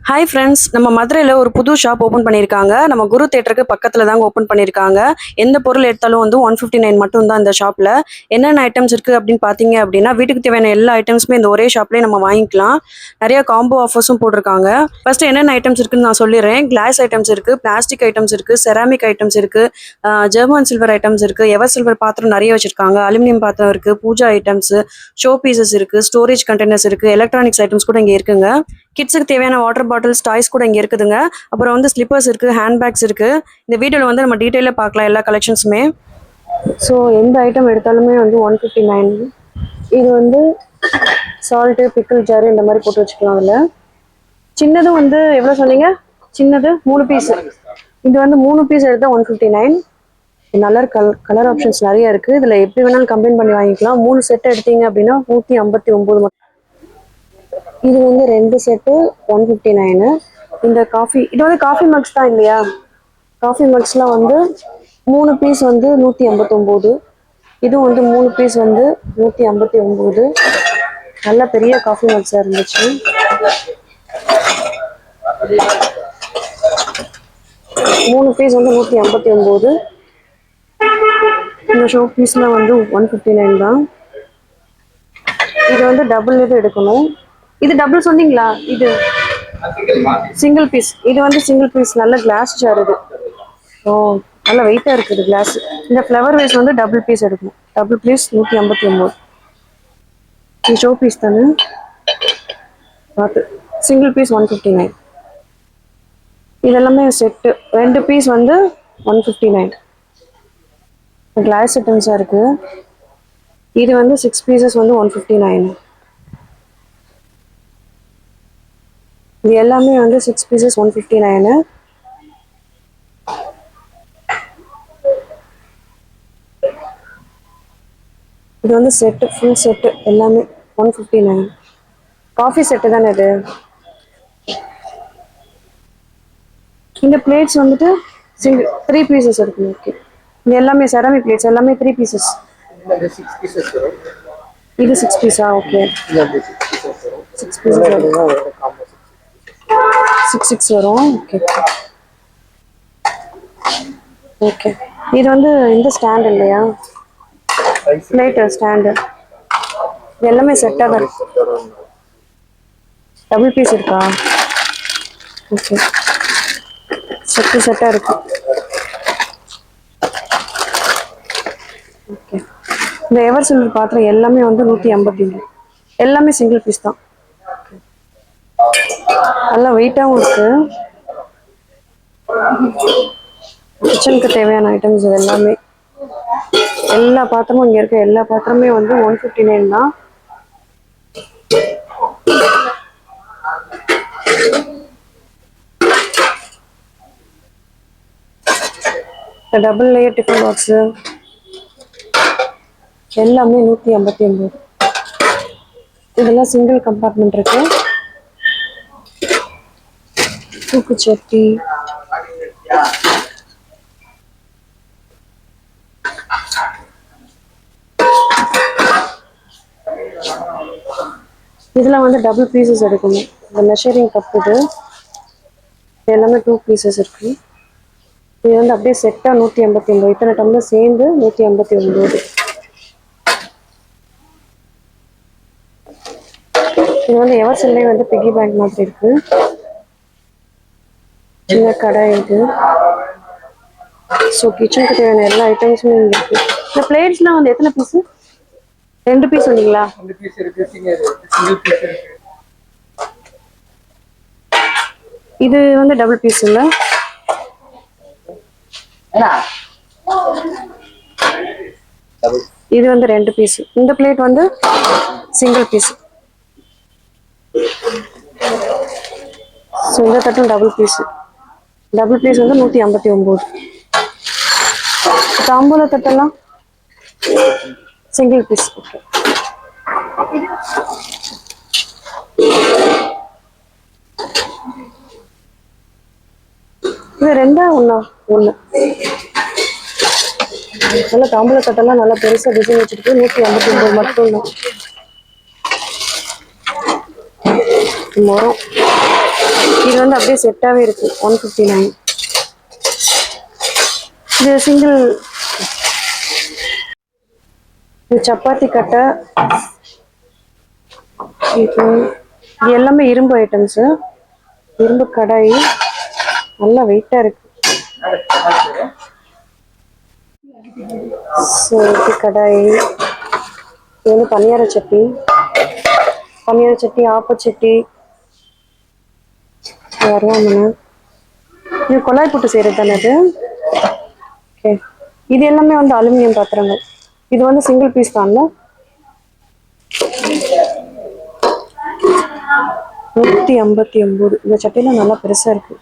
Hi friends, நம்ம மதுரையில் ஒரு புது ஷாப் ஓப்பன் பண்ணியிருக்காங்க. நம்ம குரு தேட்டருக்கு பக்கத்தில் தாங்க ஓப்பன் பண்ணியிருக்காங்க. எந்த பொருள் எடுத்தாலும் வந்து 159 மட்டும் தான் இந்த ஷாப்பில். என்னென்ன ஐட்டம்ஸ் இருக்குது அப்படின்னு பார்த்தீங்க அப்படின்னா, வீட்டுக்கு தேவையான எல்லா ஐட்டம்ஸுமே இந்த ஒரே ஷாப்லேயே நம்ம வாங்கிக்கலாம். நிறைய காம்போ ஆஃபர்ஸும் போட்டிருக்காங்க. ஃபர்ஸ்ட் என்னென்ன ஐட்டம்ஸ் இருக்குன்னு நான் சொல்லிடுறேன். கிளாஸ் ஐட்டம்ஸ் இருக்குது, பிளாஸ்டிக் ஐட்டம்ஸ் இருக்குது, செராமிக் ஐட்டம்ஸ் இருக்குது, ஜெர்மன் சில்வர் ஐட்டம்ஸ் இருக்குது, எவர் சில்வர் பாத்திரம் நிறைய வச்சுருக்காங்க, அலுமினியம் பாத்திரம் இருக்குது, பூஜா ஐட்டம்ஸு, ஷோ பீசஸ் இருக்குது, ஸ்டோரேஜ் கண்டெய்னர்ஸ் இருக்குது, எலக்ட்ரானிக்ஸ் ஐட்டம்ஸ் கூட இங்கே இருக்குங்க. கிட்ஸுக்கு தேவையான வாட்டர் பாட்டில்ஸ், டாய்ஸ் கூட இங்கே இருக்குதுங்க. அப்புறம் வந்து ஸ்லிப்பர்ஸ் இருக்குது, ஹேண்ட் பேக்ஸ் இருக்குது. இந்த வீடியோவில் வந்து நம்ம டீட்டெயிலாக பார்க்கலாம் எல்லா கலெக்ஷன்ஸுமே. ஸோ எந்த ஐட்டம் எடுத்தாலுமே வந்து 159. இது வந்து சால்ட்டு, பிக்கிள் ஜாரு இந்த மாதிரி போட்டு வச்சுக்கலாம். அதில் சின்னதும் வந்து எவ்வளோ சொன்னீங்க? சின்னது 3 பீஸ். இது வந்து 3 பீஸ் எடுத்தால் 159. நல்ல கலர் ஆப்ஷன்ஸ் நிறைய இருக்குது. இதில் எப்படி வேணாலும் கம்பைன் பண்ணி வாங்கிக்கலாம். 3 செட் எடுத்தீங்க அப்படின்னா 159 மட்டும். இது வந்து 2 செட்டு 159. இந்த காஃபி, இது வந்து காஃபி மக்ஸ் தான் இல்லையா? காஃபி மக்ஸ்லாம் வந்து 3 பீஸ் வந்து 159. இதுவும் வந்து 3 பீஸ் வந்து 159. நல்ல பெரிய காஃபி மக்ஸாக இருந்துச்சு. மூணு பீஸ் வந்து 159. இந்த ஷோ பீஸ்லாம் வந்து 159 தான். இது வந்து டபுள் இது எடுக்கணும். இது டபுள் சொன்னீங்களா? இது சிங்கிள் பீஸ். இது வந்து சிங்கிள் பீஸ். நல்ல கிளாஸ் ஜார் இது. ஓ, நல்ல வெயிட்டாக இருக்குது கிளாஸ். இந்த ஃப்ளவர் வேஸ் வந்து டபுள் பீஸ் எடுக்கணும். Double piece 159. இது ஷோ பீஸ் தானே பார்த்து. Single piece 159. இதெல்லாமே செட்டு. 2 பீஸ் வந்து 159. கிளாஸ் ஐட்டம்ஸாக இருக்குது. இது வந்து 6 பீசஸ் வந்து 159. இது எல்லாமே வந்து 6 பீசஸ் 159. இது வந்து செட்டு, ஃபுல் செட்டு எல்லாமே 159. காஃபி செட்டு தானே இது. இந்த பிளேட்ஸ் வந்துட்டு சிங்கிள் 3 பீசஸ் இருக்குது. ஓகே, இது எல்லாமே செராமிக் பிளேட்ஸ், எல்லாமே 3 பீசஸ். இது 6 பீஸா? ஓகே, 6 பீசஸ் வரும். 6 வரும். Okay okay. இது வந்து இந்த ஸ்டாண்ட் இல்லையா? Plate stand. இது எல்லாமே செட்டாக தான் இருக்கு. டபுள் பீஸ் இருக்கா? ஓகே, செட்டாக இருக்கு. ஓகே. இந்த எவர் சில்வர் பாத்திரம் எல்லாமே வந்து 159. எல்லாமே சிங்கிள் பீஸ் தான். நல்லா வெயிட்டாகவும் இருக்கு. கிச்சனுக்கு தேவையான ஐட்டம்ஸ் இது எல்லாமே. எல்லா பாத்திரமும் இங்கே இருக்க எல்லா பாத்திரமே வந்து 159 தான். டபுள் லேயர் டிஃபன் பாக்ஸு எல்லாமே 159. இதெல்லாம் சிங்கிள் கம்பார்ட்மெண்ட் இருக்கு. தூக்குச்சட்டி, இதெல்லாம் வந்து டபுள் பீசஸ் எடுக்கணும். இந்த மெஷரிங் கப் இது எல்லாமே 2 பீசஸ் இருக்கு. இது வந்து அப்படியே செட்டா 159. இத்தனை டம்ளர் சேர்ந்து 159. இது வந்து எவர் சில்லே வந்து பிக்கி பேங்க் மாதிரி இருக்கு. சின்ன கடை இது. ஸோ கிச்சனுக்கு தேவையான எல்லா ஐட்டம்ஸுமே இங்கே இருக்கு. இந்த பிளேட்ஸ்லாம் வந்து எத்தனை பீஸு? 2 பீஸ் சொன்னீங்களா? 2 பீஸ் இருக்கு. சிங்கிள் பீஸ் இருக்கு. இது வந்து டபுள் பீஸ் இல்ல? இது வந்து 2 பீஸ். இந்த பிளேட் வந்து சிங்கிள் பீஸ். ஸோ இந்த தட்டும் டபுள் பீஸ். டபுள் பீஸ் வந்து 159. தாம்பூல தட்டெல்லாம் சிங்கிள் பீஸ். ஓகே. இது 2 ஒண்ணா? 1. நல்லா தாம்பூல தட்டெல்லாம் நல்லா பெருசா டிசைன் வச்சிருக்கு. 159 மட்டும் தான். மரம் இது வந்து அப்படியே செட்டாகவே இருக்குது 159. இது சிங்கிள். இது சப்பாத்தி கட்டை. இது எல்லாமே இரும்பு ஐட்டம்ஸு. இரும்பு கடாய் நல்லா வெயிட்டாக இருக்கு. இது கடாய். இது வந்து பனியார சட்டி, ஆப்பச்சட்டி, வருவாமண்ணா. இது கொழாய் போட்டு செய்கிறது தானே அது? ஓகே. இது எல்லாமே வந்து அலுமினியம் பாத்திரங்கள். இது வந்து சிங்கிள் பீஸ் தான்ல. 159. இந்த சட்டிலாம் நல்லா பெருசாக இருக்கு.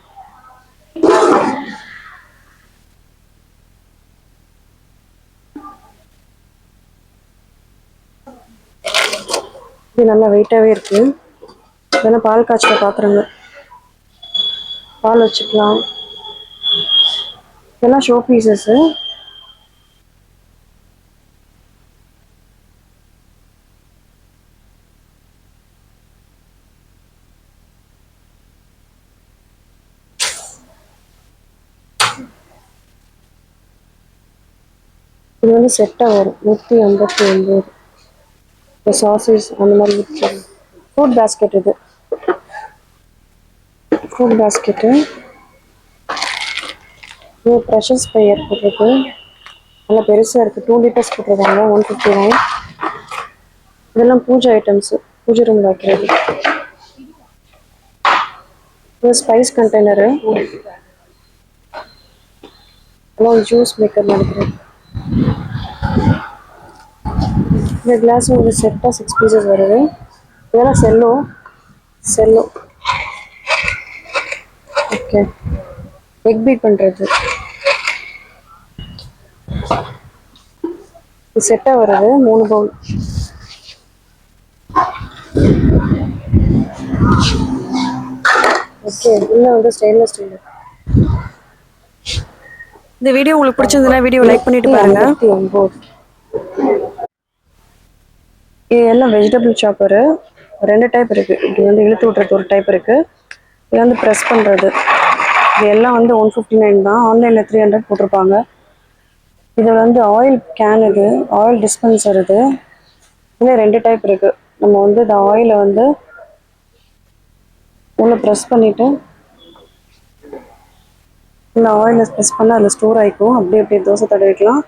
இது நல்லா வெயிட்டாகவே இருக்கு. இதெல்லாம் பால் காய்ச்சல பாத்திரங்க, பால் வச்சுக்கலாம். இதெல்லாம் ஷோ பீசஸ்ஸு. இது வந்து செட்டாக வரும் 159. இந்த சாசேஜ் அந்த மாதிரி விற்கிறது. Fruit basket. இது ஃப்ரூட் பேஸ்கெட்டு. இது ப்ரெஷர் ஸ்ப்ரேயர் போட்டிருக்கு, நல்லா பெருசாக இருக்குது. 2 liters போட்டிருக்காங்க. 159. இதெல்லாம் பூஜை ஐட்டம்ஸு, பூஜை ரூமில் வைக்கிறது. இது ஸ்பைஸ் கண்டெய்னரு, எல்லாம் ஜூஸ் மேக்கர் நினைக்கிறேன். இந்த கிளாஸ் ஒரு செட்டாக 6 pieces வருது. இதெல்லாம் செல்லோ. ஓகே. எக் பீட் பண்ணுறது இது செட்டாக வருது. 3 பவுல். ஓகே. இன்னும் வந்து ஸ்டெயின்லெஸ் ஸ்டீல். இந்த வீடியோ உங்களுக்கு பிடிச்சிருந்ததுன்னா வீடியோ லைக் பண்ணிட்டு பாருங்க. 9. இது எல்லாம் வெஜிடபிள் சாப்பரு. 2 டைப் இருக்குது. இது வந்து இழுத்து விட்றது ஒரு டைப் இருக்குது. இது வந்து ப்ரெஸ் பண்ணுறது. இது எல்லாம் வந்து 159 தான். ஆன்லைனில் 300 போட்டிருப்பாங்க. இது வந்து ஆயில் கேன். இது ஆயில் டிஸ்பென்சர். இது இன்னும் 2 டைப் இருக்குது. நம்ம வந்து இந்த ஆயிலை வந்து ஒன்று ப்ரெஸ் பண்ணிவிட்டு இந்த ஆயிலை ப்ரெஸ் பண்ணால் அதில் ஸ்டோர் ஆகிக்கும். அப்படியே தோசை தடவிக்கலாம்.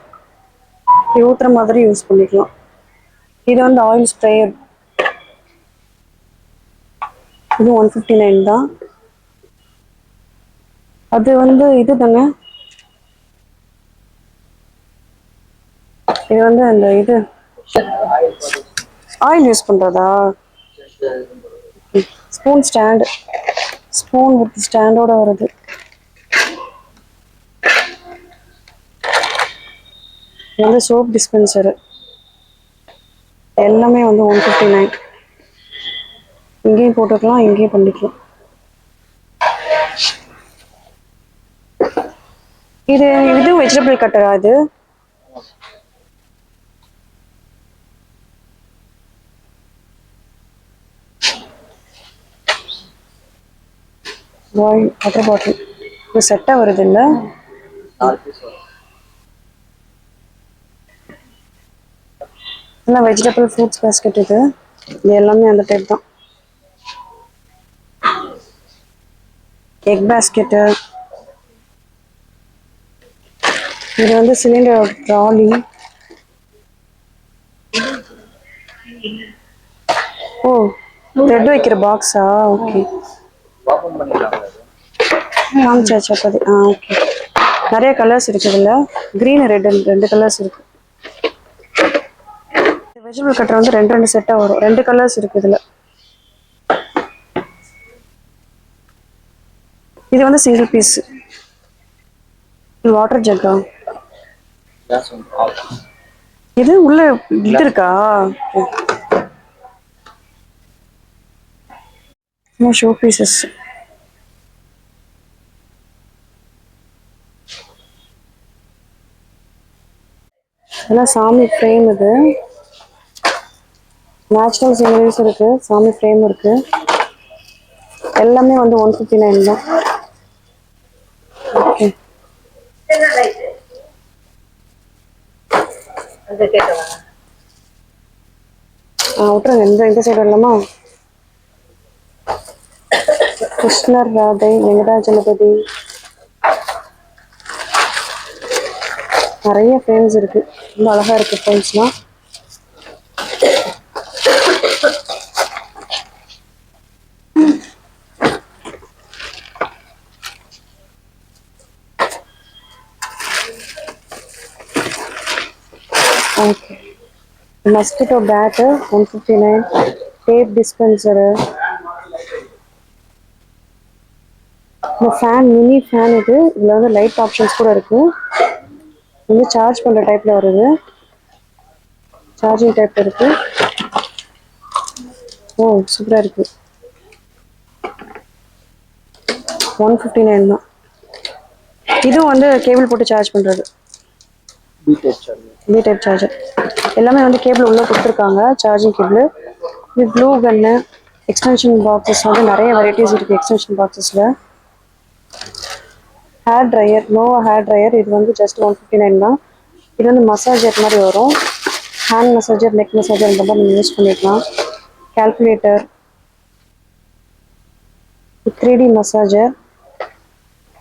இப்படி ஊற்றுற மாதிரி யூஸ் பண்ணிக்கலாம். இது வந்து ஆயில் ஸ்ப்ரேயர். இது 159 தான். அது வந்து இது தாங்க. இது வந்து அந்த இது ஆயில் யூஸ் பண்ணுறதா? Spoon stand. ஸ்பூன் வித் ஸ்டாண்டோட வருது. இது வந்து சோப் டிஸ்பென்சரு. எல்லாமே வந்து 159. இங்கேயும் போட்டுக்கலாம், இங்கேயும் பண்ணிக்கலாம். இது வெஜிடபிள் கட்டரா? இது வாட்டர் பாட்டில். இது செட்டாக வருது இல்லை? எல்லாம் வெஜிடபிள் ஃப்ரூட்ஸ் பேஸ்கெட். இது எல்லாமே அந்த டைப் தான். Egg basket. இது வந்து சிலிண்டர் ட்ராலி. ஓ, த்ரெட் வைக்கிற பாக்ஸா? ஓகே. காமிச்சாச்சு அப்போது. ஓகே. நிறைய கலர்ஸ் இருக்குது இல்லை? க்ரீன், ரெட், 2 கலர்ஸ் இருக்குது. வெஜிடபிள் கட்டர் வந்து 2 செட்டாக வரும். 2 கலர்ஸ் இருக்குது இதில். இது வந்து சிங்கிள் பீஸ். வாட்டர் ஜக்கா? இது உள்ள இது இருக்கா? Show pieces. இதெல்லாம் சாமி ஃப்ரேம். இது நேச்சுரல் சீனரிஸ் இருக்கு, சாமி ஃப்ரேம் இருக்கு. எல்லாமே வந்து 159 தான். ஓகே விட்டுருங்க, இந்த சைடு வரலாமா? கிருஷ்ணர் ராதை, வெங்கடாஜலபதி, நிறைய ஃப்ரேம்ஸ் இருக்கு. ரொம்ப அழகா இருக்கு ஃப்ரேம்ஸ்லாம். Okay, mosquito bat 159, tape dispenser, இந்த ஃபேன் மினி ஃபேன் இது. இதில் வந்து லைட் ஆப்ஷன்ஸ் கூட இருக்கு. வந்து சார்ஜ் பண்ணுற டைப்பில் வருது, சார்ஜிங் டைப் இருக்கு. ஓ சூப்பராக இருக்கு. 159 தான். இதுவும் வந்து கேபிள் போட்டு சார்ஜ் பண்ணுறது, பி டைப் சார்ஜர். எல்லாமே வந்து கேபிள் உள்ளே கொடுத்துருக்காங்க, சார்ஜிங் கேபிள். இது ப்ளூ கன்னு, எக்ஸ்டென்ஷன் பாக்ஸஸ் வந்து நிறைய வெரைட்டிஸ் இருக்குது எக்ஸ்டென்ஷன் பாக்ஸஸில். Hair dryer, Nova hair dryer. இது வந்து ஜஸ்ட் 159 தான். இது வந்து மசாஜர் மாதிரி வரும், ஹேண்ட் மசாஜர், நெக் மசாஜர் இந்த மாதிரி நீங்கள் யூஸ் பண்ணிக்கலாம். Calculator, 3D massager.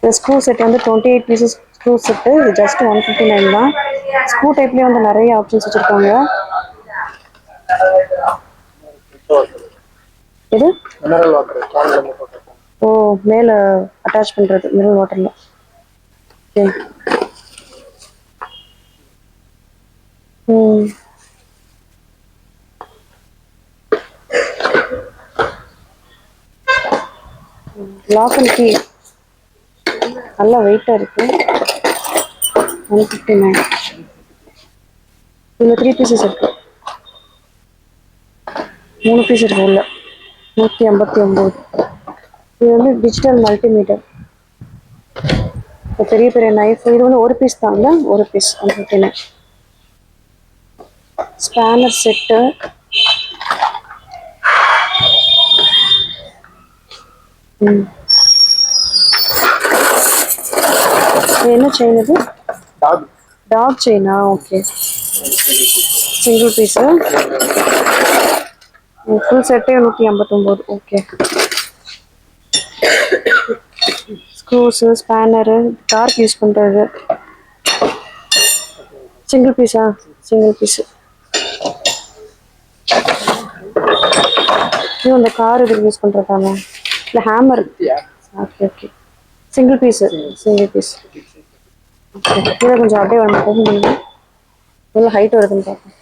இந்த ஸ்க்ரூ செட் வந்து 28 பீசஸ் ஸ்க்ரூ செட்டு. இது ஜஸ்ட் 159 தான். ஸ்க்ரூ டைப்லேயே வந்து நிறைய ஆப்ஷன்ஸ் வச்சுருக்காங்க. இது ஓ மேலே அட்டாச் பண்ணுறது மினரல் வாட்டரில். ஓகே லாக் அண்ட் கீ நல்லா வெயிட்டாக இருக்குது, 159. இதில் 3 பீசஸ் இருக்குது, 3 பீஸ் இருக்குது உள்ள, 159. இது வந்து டிஜிட்டல் மல்டிமீட்டர். இப்போ பெரிய பெரிய நைஃப். இது வந்து ஒரு பீஸ் தாங்க, ஒரு பீஸ் 159. ஸ்பேனர் செட்டு, என்ன செயின் இது? டாக் செயினா? ஓகே, சிங்கிள் பீஸு, ஃபுல் செட்டே 159. ஓகே, ஸ்க்ரூஸு, ஸ்பேனரு, கார்க்கு யூஸ் பண்ணுறது. சிங்கிள் பீஸா? Single piece. இது அந்த கார் இதுக்கு யூஸ் பண்ணுறதாங்க, இல்லை hammer? Okay okay, single piece, single piece. Okay, இதை கொஞ்சம் அப்படியே வந்து ஓப்பன் பண்ணுங்க, எவ்வளோ ஹைட் வருதுன்னு பார்ப்போம்.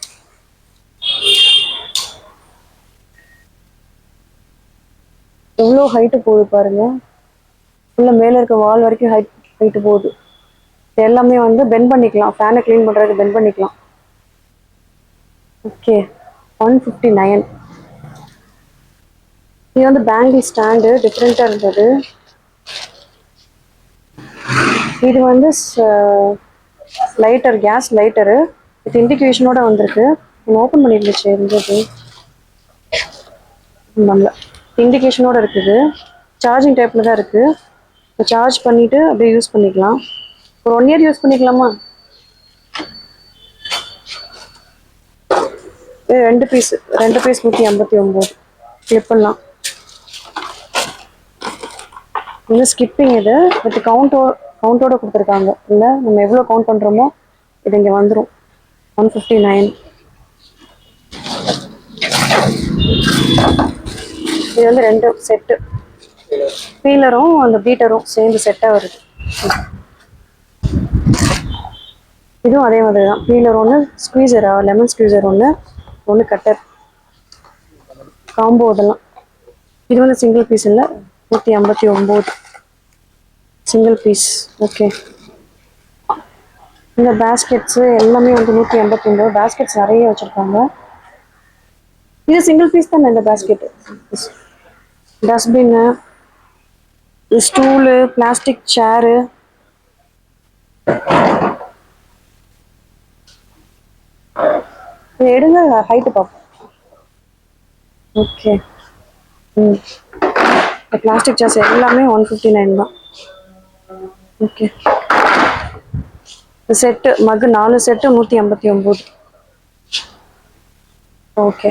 எவ்வளோ ஹைட்டு போகுது பாருங்க, ஃபுல்லாக மேலே இருக்க வால் வரைக்கும் ஹைட்டு போகுது. எல்லாமே வந்து பெண்ட் பண்ணிக்கலாம், ஃபேனை க்ளீன் பண்ணுறதுக்கு பெண்ட் பண்ணிக்கலாம். ஓகே, 159. இது வந்து பேங்கிள் ஸ்டாண்டு, டிஃப்ரெண்ட்டாக இருந்தது. இது வந்து லைட்டர், கேஸ் லைட்டரு, வித் இண்டிகேஷனோட வந்திருக்கு. ஓப்பன் பண்ணிருந்துச்சு இருந்தது, நல்ல இண்டிகேஷனோட இருக்குது. சார்ஜிங் டைப்பில் தான் இருக்குது. இப்போ சார்ஜ் பண்ணிவிட்டு அப்படியே யூஸ் பண்ணிக்கலாம். ஒரு 1 இயர் யூஸ் பண்ணிக்கலாமா? இது 2 பீஸ் 159. கிளிப் பண்ணலாம். இன்னும் ஸ்கிப்பிங் இது, வித் கவுண்டோட கொடுத்துருக்காங்க. இல்லை நம்ம எவ்வளோ கவுண்ட் பண்ணுறோமோ இது இங்கே வந்துடும். 159. இது வந்து 2 செட்டு, பீலரும் அந்த பீட்டரும் சேர்ந்து செட்டாக வருது. இதுவும் அதே மாதிரி தான், பீலர் ஒன்று, ஸ்குவீசரா லெமன் ஸ்குவீசர் ஒன்று கட்டர் காம்போ. இதெல்லாம் இது வந்து சிங்கிள் பீஸ் இல்லை, 159 சிங்கிள் பீஸ். ஓகே, இந்த பேஸ்கெட்ஸு எல்லாமே வந்து 189. பேஸ்கெட்ஸ் நிறைய வச்சுருக்காங்க. இது சிங்கிள் பீஸ் தானே இந்த பேஸ்கெட்டு? டஸ்ட்பின்னு, ஸ்டூலு, பிளாஸ்டிக் சேரு, எடுங்க ஹைட்டு பார்ப்போம். ஓகே, பிளாஸ்டிக் சேர்ஸ் எல்லாமே 159 தான். ஓகே. செட்டு மக்கு 4 செட்டு 189. ஓகே.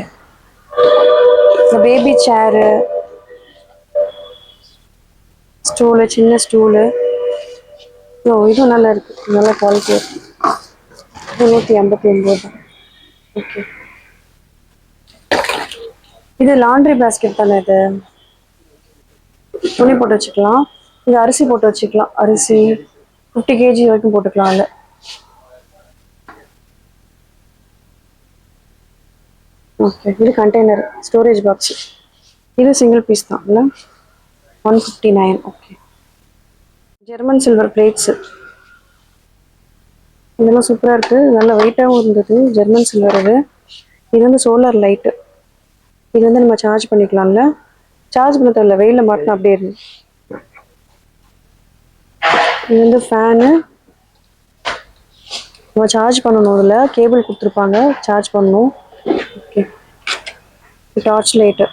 இந்த பேபி சேரு, ஸ்டூலு, சின்ன ஸ்டூலு. ஓ இதுவும் நல்லா இருக்கு, நல்ல குவாலிட்டி இருக்கு. 189 தான். ஓகே. இது லாண்ட்ரி பேஸ்கெட் தானே இது? துணி போட்டு வச்சுக்கலாம். இது அரிசி போட்டு வச்சுக்கலாம். அரிசி 50 kg வரைக்கும் போட்டுக்கலாம் அதில். ஓகே. இது கண்டெய்னர் ஸ்டோரேஜ் பாக்ஸ். இது சிங்கிள் பீஸ் தான் இல்லை? 159. ஓகே. ஜெர்மன் சில்வர் பிளேட்ஸு இதெல்லாம் சூப்பராக இருக்குது, நல்ல வெயிட்டாகவும் இருந்தது. ஜெர்மன் சில்வர் இது. இது வந்து சோலார் லைட்டு. இது வந்து நம்ம சார்ஜ் பண்ணிக்கலாம்ல? சார்ஜ் பண்ண தேவையில்ல, வெயிலில் மாட்டினா அப்படியே இருக்கு. இது வந்து ஃபேனு. நம்ம சார்ஜ் பண்ணணும், இதில் கேபிள் கொடுத்துருப்பாங்க, சார்ஜ் பண்ணணும். ஓகே. Torch light.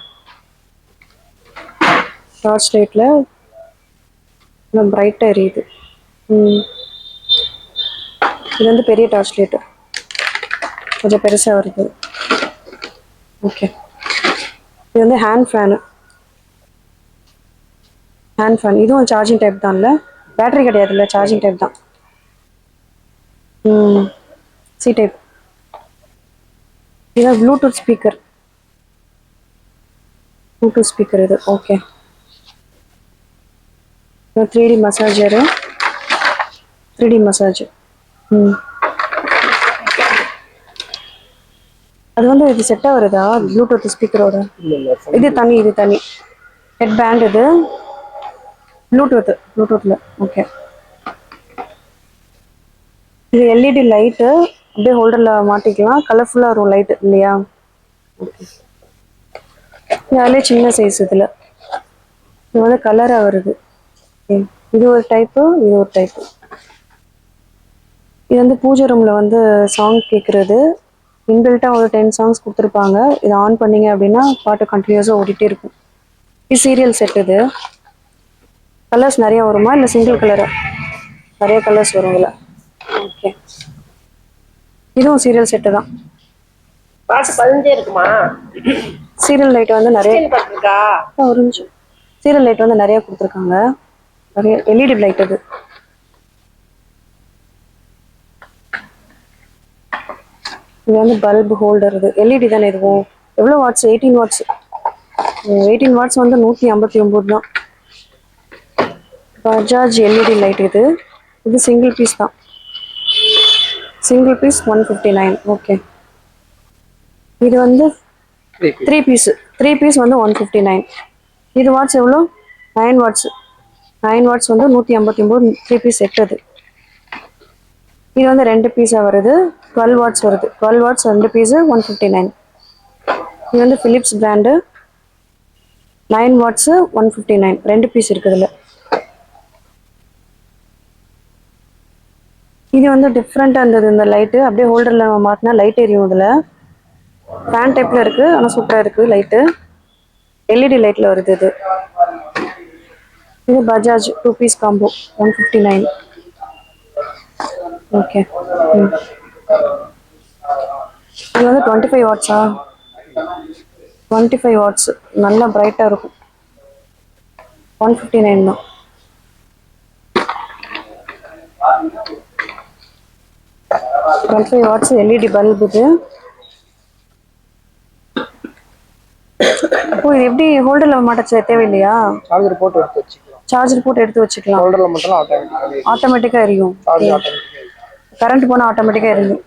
டார்ச் லைட்டில் நல்லா பிரைட்டாக எரியுது. இது வந்து பெரிய டார்ச் லைட்டு, கொஞ்சம் பெருசாக வருது. ஓகே. இது வந்து ஹேண்ட் ஃபேனு. ஹேண்ட் ஃபேன் இதுவும் சார்ஜிங் டைப் தான் இல்லை? பேட்டரி கிடையாது இல்லை, சார்ஜிங் டைப் தான். C type. இது ப்ளூடூத் ஸ்பீக்கர். ப்ளூடூத் ஸ்பீக்கர் இது. ஓகே. 3D மசாஜரு. 3D massage. அது வந்து இது செட்டாக வருதா ப்ளூடூத் ஸ்பீக்கரோட? இது தனி, இது தனி ஹெட் பேண்ட். இது ப்ளூடூத்தில். ஓகே. இது எல்இடி லைட்டு, அப்படியே ஹோல்டரில் மாட்டிக்கலாம், கலர்ஃபுல்லாக இருக்கும் லைட்டு இல்லையா? ஓகே. அதிலே சின்ன சைஸ். இதில் இது வந்து கலராக வருது. இது ஒரு டைப்பு, இது ஒரு டைப்பு. இது வந்து பூஜை ரூமில் வந்து சாங் கேட்குறது. இன்பில்ட்டாக ஒரு 10 சாங்ஸ் கொடுத்துருப்பாங்க. இதை ஆன் பண்ணிங்க அப்படின்னா பாட்டு கண்டினியூஸாக ஓடிட்டே இருக்கும். இது சீரியல் செட். இது கலர்ஸ் நிறைய வருமா இல்லை சிங்கிள் கலரா? நிறைய கலர்ஸ் வரும் இதில். ஓகே. இதுவும் சீரியல் செட்டு தான். பாட்டு பதினஞ்சே இருக்குமா? சீரியல் லைட் வந்து நிறைய இருக்கா? ஒரு நிமிஷம். சீரியல் லைட் வந்து நிறைய கொடுத்துருக்காங்க, நிறைய எல்இடி லைட். இது இது வந்து பல்பு ஹோல்டர். இது எல்இடி தானே? இதுவும் எவ்வளோ வாட்ஸ்? 18 வாட்ஸ். 18 வாட்ஸ் வந்து 159 தான். Bajaj LED light. இது இது சிங்கிள் பீஸ் தான். Single piece 159. ஓகே. இது வந்து 3 பீஸ். 3 பீஸ் வந்து 159. இது வாட்ஸ் எவ்வளோ? 9 வாட்ஸ். 9 வாட்ஸ் வந்து 159. 3 பீஸ் செட். அது இது வந்து 2 பீஸாக வருது, 12 வாட்ஸ் வருது. 12 வாட்ஸ் 2 பீஸு 159. இது வந்து ஃபிலிப்ஸ் பிராண்டு, 9 வாட்ஸு 159. 2 பீஸ் இருக்குது இதில். இது வந்து டிஃப்ரெண்ட்டாக இருந்தது இந்த லைட்டு. அப்படியே ஹோல்டரில் மாட்டினா லைட் எரியும். இதில் ஃபேன் டைப்பில் இருக்குது, ஆனால் சூப்பராக இருக்குது லைட்டு. எல்இடி லைட்டில் வருது இது. இது பஜாஜ் 2 பீஸ் காம்போ 159. ஓகே. இது வந்து 25 வாட்ஸா? 25 வாட்ஸ், நல்லா பிரைட்டாக இருக்கும். 159 தான். வாட்ஸ் எல்இடி பல்பு இது. ஓ இது எப்படி ஹோல்டரில் மாட்ட தேவையில்லையா? சார்ஜர் போட்டு எடுத்து வச்சுக்கலாம். சார்ஜர் போட்டு எடுத்து வச்சுக்கலாம். ஹோல்டரில் மட்டும் ஆட்டோமேட்டிக்காக எரியும். கரண்ட் போனால் ஆட்டோமேட்டிக்காக எரியும்.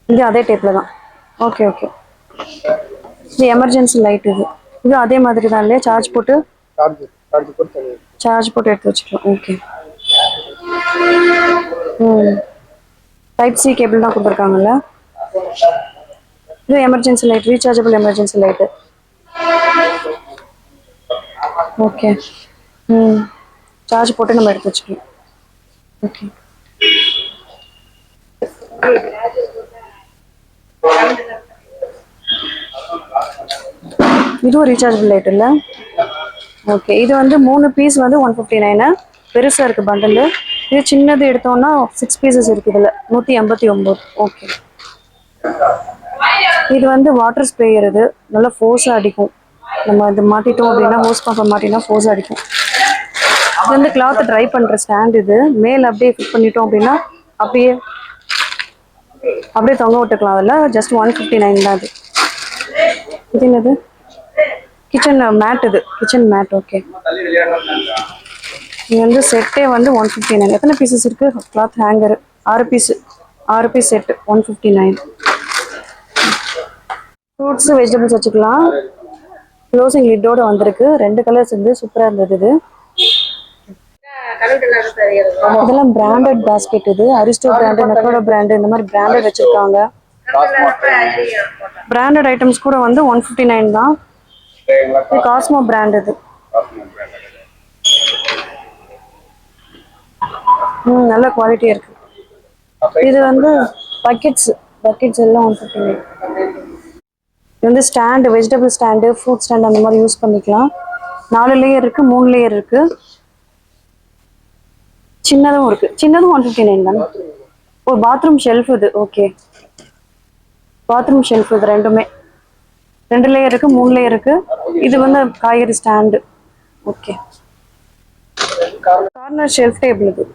இது அதே டைப்பில் தான். Okay okay. இது எமர்ஜென்சி லைட். இது இது அதே மாதிரி தான் இல்லையா? சார்ஜ் போட்டு எடுத்து வச்சுக்கலாம். ஓகே. டைப் சி கேபிள் தான் கொடுத்துருக்காங்கல்ல. இது emergency light, rechargeable emergency light. Okay. Charge போட்டு நம்ம எடுத்து வச்சுக்கலாம். ஓகே. இதுவும் ரீசார்ஜபிள் லைட் இல்லை? ஓகே, இது வந்து 3 பீஸ் வந்து 159. பெருசா இருக்கு பண்டல். இது சின்னது எடுத்தோம்னா 6 பீசஸ் இருக்கு இதுல 189. ஓகே, இது வந்து வாட்டர் ஸ்ப்ரேயர். இது நல்லா ஃபோர்ஸா அடிக்கும். நம்ம இது மாட்டிட்டோம் அப்படின்னா ஹோஸ் பம்பை மாட்டினா ஃபோர்ஸ் அடிக்கும். இது வந்து கிளாத் ட்ரை பண்ற ஸ்டாண்ட். இது மேல அப்படியே ஃபிட் பண்ணிட்டோம் அப்படின்னா அப்படியே அப்படியே தொங்க விட்டுக்கலாம். அதில் ஜஸ்ட் 159 தான் அது. இது என்னது? Kitchen mat. இது கிச்சன் மேட். ஓகே, இது வந்து செட்டே வந்து 159. எத்தனை பீசஸ் இருக்கு? Cloth hanger 6 piece. 6 piece set 159. Fruits vegetables வச்சுக்கலாம். க்ளோசிங் லிட்டோட வந்திருக்கு. 2 கலர்ஸ் இருந்து சூப்பரா இருந்தது. இது இதெல்லாம் பிராண்டட் பாஸ்கெட். இது அரிஸ்டோ பிராண்டு, நெக்கோடா பிராண்டு, இந்த மாதிரி பிராண்டட் வச்சிருக்காங்க. பிராண்டட் ஐட்டம்ஸ் கூட வந்து 159 தான். இது காஸ்மோ பிராண்ட். இது நல்ல குவாலிட்டியா இருக்கு. இது வந்து பக்கெட்ஸ் எல்லாம் 159. இது வந்து stand, vegetable stand, fruit stand அந்த மாதிரி யூஸ் பண்ணிக்கலாம். 4 லேயர் இருக்கு, 3 லேயர் இருக்கு. சின்னதும் இருக்கு. சின்னதும் 159 தானே? ஓ, பாத்ரூம் ஷெல்ஃப் இது. Okay, bathroom shelf. இது ரெண்டுமே 2 லேயர் இருக்கு, 3 லேயர் இருக்கு. இது வந்து காய்கறி stand. Okay, corner shelf table இது.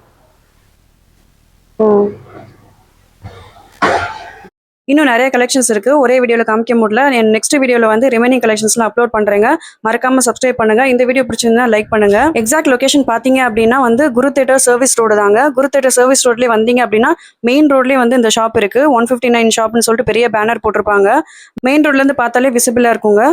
இன்னும் நிறைய கலெக்ஷன்ஸ் இருக்கு. ஒரே வீடியோல காமிக்க முடியல. நெக்ஸ்ட் வீடியோல வந்து ரிமைனிங் கலெக்ஷன்ஸ்லாம் அப்லோட் பண்றேங்க. மறக்காம சப்ஸ்கிரைப் பண்ணுங்க. இந்த வீடியோ பிடிச்சிருந்தா லைக் பண்ணுங்க. எக்ஸாக்ட் லொகேஷன் பாத்தீங்க அப்படின்னா வந்து குரு தேட்டர் சர்வீஸ் ரோடு தாங்க. குரு தேட்டர் சர்வீஸ் ரோட்லயே வந்தீங்க அப்படின்னா மெயின் ரோட்லயே வந்து இந்த ஷாப் இருக்கு. 159 ஷாப்னு சொல்லிட்டு பெரிய பேனர் போட்டிருப்பாங்க. மெயின் ரோட்ல இருந்து பார்த்தாலே விசிபிளா இருக்குங்க.